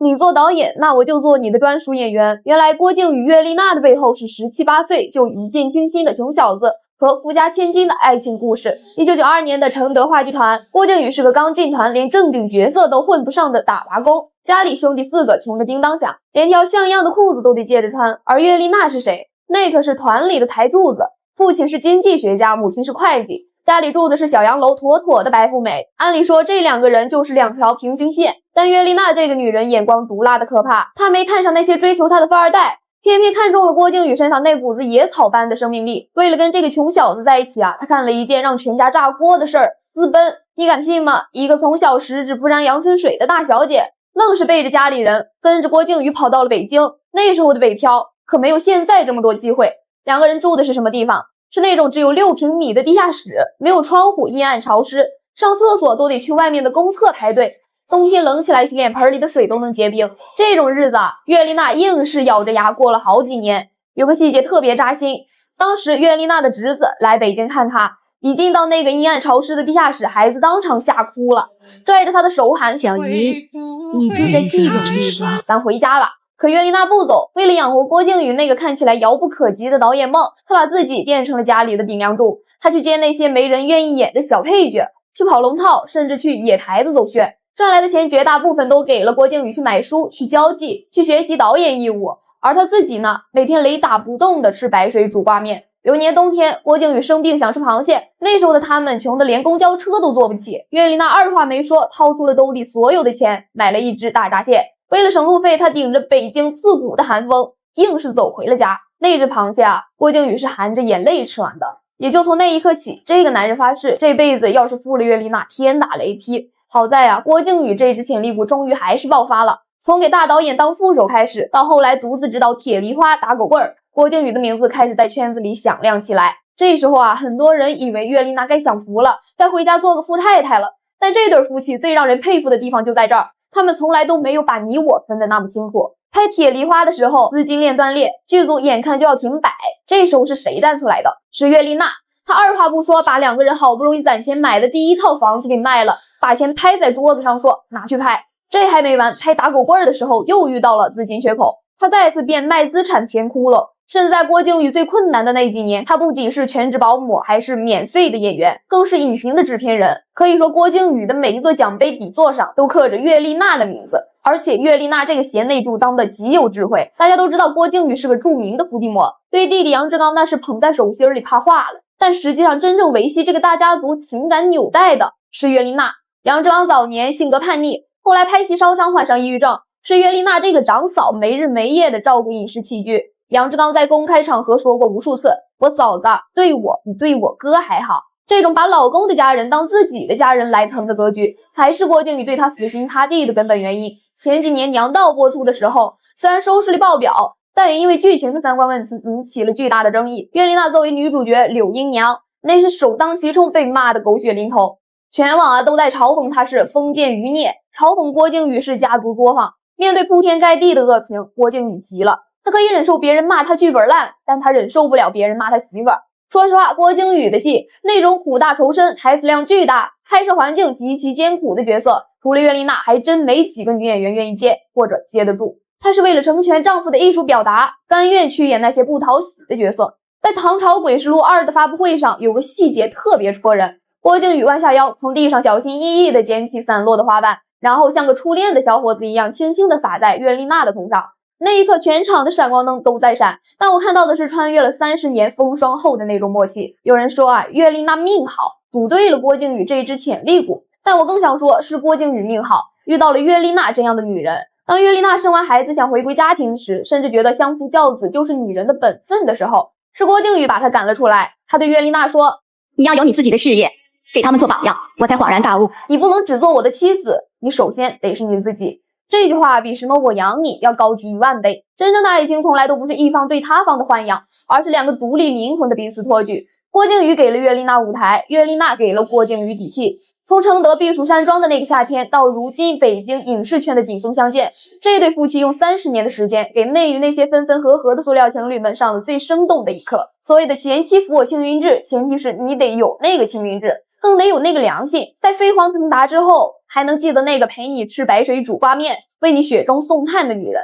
你做导演，那我就做你的专属演员。原来郭靖与岳丽娜的背后是17、18岁就一见倾心的穷小子和富家千金的爱情故事。1992年的承德话剧团，郭靖宇是个刚进团连正经角色都混不上的打杂工，家里兄弟4个穷得叮当响，连条像样的裤子都得借着穿。而岳丽娜是谁？那可是团里的台柱子，父亲是经济学家，母亲是会计，家里住的是小洋楼，妥妥的白富美。按理说这2个人就是2条平行线，但岳丽娜这个女人眼光毒辣的可怕，她没看上那些追求她的富二代，偏偏看中了郭靖宇身上那股子野草般的生命力。为了跟这个穷小子在一起啊，她干了一件让全家炸锅的事儿，私奔。你敢信吗？一个从小十指不沾阳春水的大小姐，愣是背着家里人跟着郭靖宇跑到了北京。那时候的北漂可没有现在这么多机会。2个人住的是什么地方？是那种只有6平米的地下室，没有窗户，阴暗潮湿，上厕所都得去外面的公厕排队，冬天冷起来洗脸盆里的水都能结冰。这种日子啊，岳丽娜硬是咬着牙过了好几年。有个细节特别扎心，当时岳丽娜的侄子来北京看她，一进到那个阴暗潮湿的地下室，孩子当场吓哭了，拽着她的手喊：小姨，你住在这种地方，咱回家吧。可岳丽娜不走，为了养活郭靖宇那个看起来遥不可及的导演梦，她把自己变成了家里的顶梁柱。她去接那些没人愿意演的小配角，去跑龙套，甚至去野台子走穴。赚来的钱绝大部分都给了郭靖宇去买书、去交际、去学习导演义务。而他自己呢，每天雷打不动的吃白水煮挂面。有年冬天，郭靖宇生病想吃螃蟹，那时候的他们穷得连公交车都坐不起。岳丽娜二话没说，掏出了兜里所有的钱，买了1只大闸蟹。为了省路费，他顶着北京刺骨的寒风，硬是走回了家。那只螃蟹啊，郭靖宇是含着眼泪吃完的。也就从那一刻起，这个男人发誓，这辈子要是负了岳丽娜，天打雷劈。好在啊，郭靖宇这只潜力股终于还是爆发了。从给大导演当副手开始，到后来独自指导铁梨花、打狗棍儿，郭靖宇的名字开始在圈子里响亮起来。这时候啊，很多人以为岳丽娜该享福了，该回家做个富太太了。但这对夫妻最让人佩服的地方就在这儿，他们从来都没有把你我分得那么清楚。拍铁梨花的时候，资金链断裂，剧组眼看就要停摆，这时候是谁站出来的？是岳丽娜。她二话不说，把2个人好不容易攒钱买的第1套房子给卖了，把钱拍在桌子上说拿去拍。这还没完，拍打狗棍儿的时候又遇到了资金缺口，她再次变卖资产填窟窿。甚至在郭靖宇最困难的那几年，他不仅是全职保姆，还是免费的演员，更是隐形的制片人。可以说郭靖宇的每一座奖杯底座上都刻着岳丽娜的名字，而且岳丽娜这个贤内助当的极有智慧。大家都知道郭靖宇是个著名的伏地魔，对弟弟杨志刚那是捧在手心里怕化了，但实际上真正维系这个大家族情感纽带的是岳丽娜。杨志刚早年性格叛逆，后来拍戏烧伤患上抑郁症，是岳丽娜这个长嫂没日没夜的照顾饮食起居。杨志刚在公开场合说过无数次，我嫂子对我比对我哥还好。这种把老公的家人当自己的家人来疼的格局，才是郭靖宇对他死心塌地的根本原因。前几年娘道播出的时候，虽然收视率爆表，但也因为剧情的3观问题引起了巨大的争议。岳丽娜作为女主角柳英娘，那是首当其冲被骂的狗血淋头，全网啊都在嘲讽她是封建余孽，嘲讽郭靖宇是家族作坊。面对铺天盖地的恶评，郭靖宇急了。他可以忍受别人骂他剧本烂，但他忍受不了别人骂他媳妇儿。说实话，郭靖宇的戏那种苦大仇深、台词量巨大、拍摄环境极其艰苦的角色，除了岳丽娜，还真没几个女演员愿意接或者接得住。她是为了成全丈夫的艺术表达，甘愿去演那些不讨喜的角色。在《唐朝诡事录2》的发布会上，有个细节特别戳人。郭靖宇弯下腰，从地上小心翼翼地捡起散落的花瓣，然后像个初恋的小伙子一样，轻轻地洒在岳丽娜的头上。那一刻，全场的闪光灯都在闪，但我看到的是穿越了30年风霜后的那种默契。有人说啊，岳丽娜命好，赌对了郭靖宇这只潜力股，但我更想说是郭靖宇命好，遇到了岳丽娜这样的女人。当岳丽娜生完孩子想回归家庭时，甚至觉得相夫教子就是女人的本分的时候，是郭靖宇把她赶了出来。他对岳丽娜说：“你要有你自己的事业，给他们做榜样。”我才恍然大悟，你不能只做我的妻子，你首先得是你自己。这句话比什么我养你要高级10000倍。真正的爱情从来都不是一方对他方的豢养，而是2个独立灵魂的彼此托举。郭靖宇给了岳丽娜舞台，岳丽娜给了郭靖宇底气。从承德避暑山庄的那个夏天，到如今北京影视圈的顶峰相见，这对夫妻用30年的时间，给内娱那些分分合合的塑料情侣们上了最生动的一课。所谓的前妻扶我青云志，前提是你得有那个青云志。更更得有那个良心，在飞黄腾达之后，还能记得那个陪你吃白水煮挂面，为你雪中送炭的女人。